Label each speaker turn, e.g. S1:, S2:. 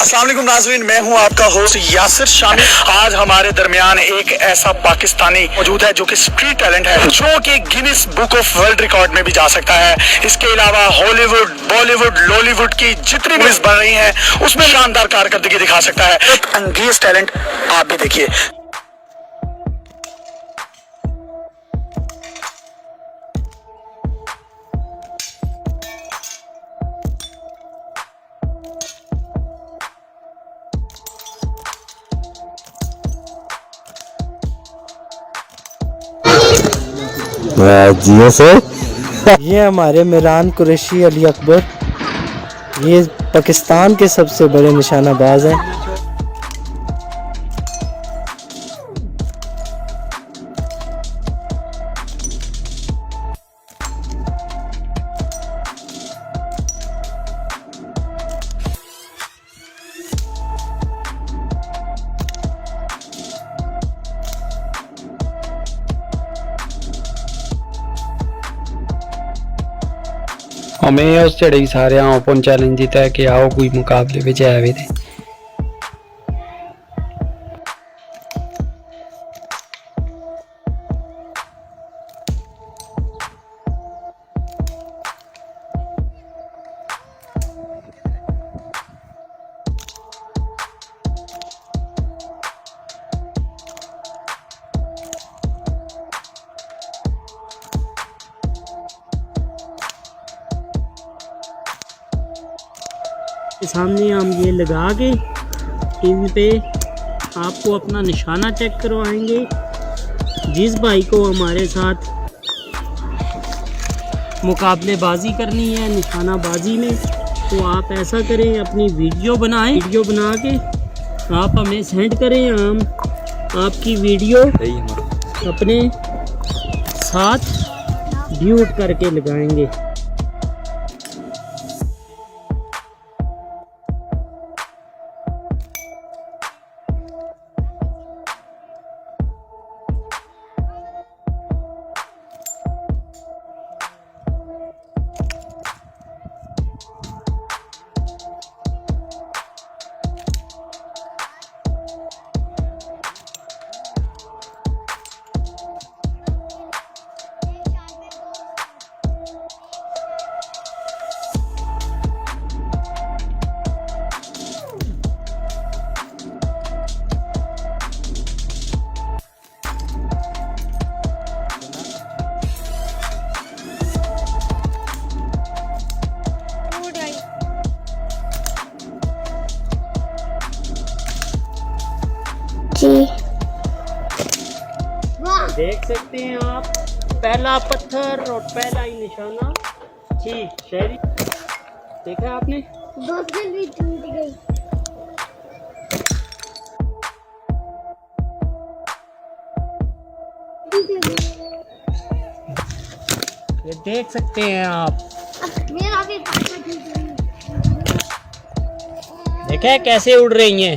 S1: अस्सलाम वालेकुम नाज़रीन, मैं हूं आपका होस्ट यासिर शामी। आज हमारे दरमियान एक ऐसा पाकिस्तानी मौजूद है जो कि स्ट्रीट टैलेंट है, जो कि Guinness book of world record में भी जा सकता है। इसके अलावा हॉलीवुड, बॉलीवुड, लॉलीवुड की जितनी मूवीज बन रही हैं उसमें शानदार कारकर्दगी दिखा सकता है। एक अंगेज टैलेंट आप भी देखिए।
S2: जियो सर। ये हमारे मिरान कुरैशी अली अकबर, ये पाकिस्तान के सबसे बड़े निशानाबाज हैं।
S3: हमें उस चढ़ी सारे ओपन चैलेंज जीता है कि आओ कोई मुकाबले में आए थे।
S4: सामने हम ये लगा के इन पे आपको अपना निशाना चेक करवाएंगे। जिस भाई को हमारे साथ मुकाबलेबाजी करनी है निशानाबाजी में, तो आप ऐसा करें, अपनी वीडियो बनाएं, वीडियो बना के आप हमें सेंड करें। हम आपकी वीडियो अपने साथ ड्यूट करके लगाएंगे। देख सकते हैं आप, पहला पत्थर और पहला ही निशाना। ठीक शहरी, देखा आपने? दूसरी भी टूट गई। ये देख सकते हैं आप, मेरा भी देखे कैसे उड़ रही हैं।